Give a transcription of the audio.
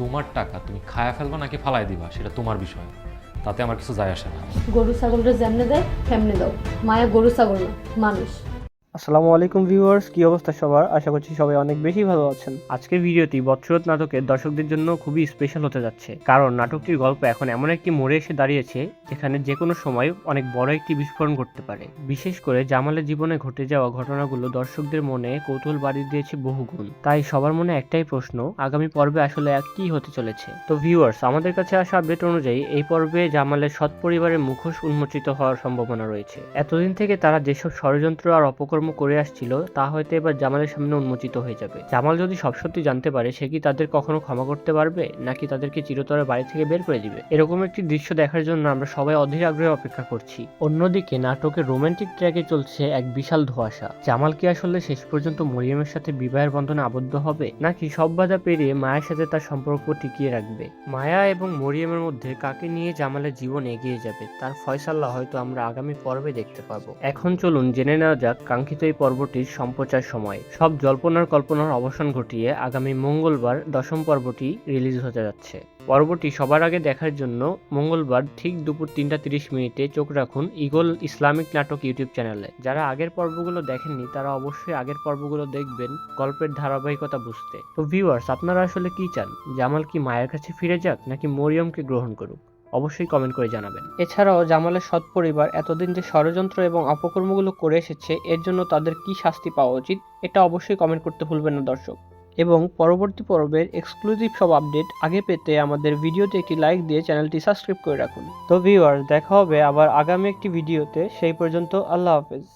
তোমার টাকা তুমি খায়া ফেলবা নাকি ফালাই দিবা সেটা তোমার বিষয়, তাতে আমার কিছু যায় আসে না। গরু ছাগলটা যেমনে দেয় তেমনে দাও। মায়া গরু ছাগল না, মানুষ। আসসালামু আলাইকুম ভিউয়ার্স, কি অবস্থা সবার? আশা করছি সবাই অনেক বেশি ভালো আছেন। আজকের ভিডিওটি বৎসরত নাটকের দর্শকদের জন্য খুবই স্পেশাল হতে যাচ্ছে, কারণ নাটকটির গল্প এখন এমন একটি মোড়ে এসে দাঁড়িয়েছে যেখানে যে কোনো সময় অনেক বড় একটি বিস্ফোরণ ঘটতে পারে। বিশেষ করে জামালের জীবনে ঘটে যাওয়া ঘটনাগুলো দর্শকদের মনে কৌতূহল বাড়িয়ে দিয়েছে বহুগুণ। তাই সবার মনে একটাই প্রশ্ন, আগামী পর্বে আসলে কি হতে চলেছে। তো ভিউয়ার্স, আমাদের কাছে আসা আপডেট অনুযায়ী এই পর্বে জামালের সৎ পরিবারের মুখোশ উন্মোচিত হওয়ার সম্ভাবনা রয়েছে। এতদিন থেকে তারা যেসব ষড়যন্ত্র আর অপকর্ম করে আসছিল তা হয়তো এবার জামালের সামনে উন্মোচিত হয়ে যাবে। জামাল যদি সব সত্যি জানতে পারে, সে কি তাদের কখনো ক্ষমা করতে পারবে, নাকি তাদেরকে চিরতরে বাড়ি থেকে বের করে দিবে? এরকম একটি দৃশ্য দেখার জন্য আমরা সবাই অধীর আগ্রহে অপেক্ষা করছি। অন্যদিকে নাটকের রোমান্টিক ট্র্যাকে চলছে এক বিশাল ধোঁয়াশা। জামাল কি আসলে শেষ পর্যন্ত মরিয়মের সাথে বিবাহের বন্ধনে আবদ্ধ হবে, নাকি সব বাধা পেরিয়ে মায়ের সাথে তার সম্পর্ক টিকিয়ে রাখবে? মায়া এবং মরিয়মের মধ্যে কাকে নিয়ে জামালের জীবন এগিয়ে যাবে তার ফয়সালা হয়তো আমরা আগামী পর্বে দেখতে পাবো। এখন চলুন জেনে নেওয়া যাক কাঙ্ক্ষিত এই পর্বটির সম্প্রচার সময়। সব জল্পনার কল্পনার অবসান ঘটিয়ে আগামী মঙ্গলবার 10ম পর্বটি রিলিজ হতে যাচ্ছে। পর্বটি সবার আগে দেখার জন্য মঙ্গলবার ঠিক দুপুর 3টা 30 মিনিটে চোখ রাখুন ঈগল ইসলামিক নাটক ইউটিউব চ্যানেলে। যারা আগের পর্বগুলো দেখেননি তারা অবশ্যই আগের পর্বগুলো দেখবেন গল্পের ধারাবাহিকতা বুঝতে। তো ভিউয়ার্স, আপনারা আসলে কি চান? জামাল কি মায়ের কাছে ফিরে যাক, নাকি মরিয়মকে গ্রহণ করুক? অবশ্যই কমেন্ট করে জানাবেন। এছাড়াও জামালের সৎ পরিবার এতদিন যে ষড়যন্ত্র এবং অপকর্মগুলো করে এসেছে, এর জন্য তাদের কি শাস্তি পাওয়া উচিত, এটা অবশ্যই কমেন্ট করতে ভুলবেন না দর্শক। এবং পরবর্তী পর্বের এক্সক্লুসিভ সব আপডেট আগে পেতে আমাদের ভিডিওতে একটি লাইক দিয়ে চ্যানেলটি সাবস্ক্রাইব করে রাখুন। তো ভিউয়ার্স, দেখা হবে আবার আগামী একটি ভিডিওতে। সেই পর্যন্ত আল্লাহ হাফেজ।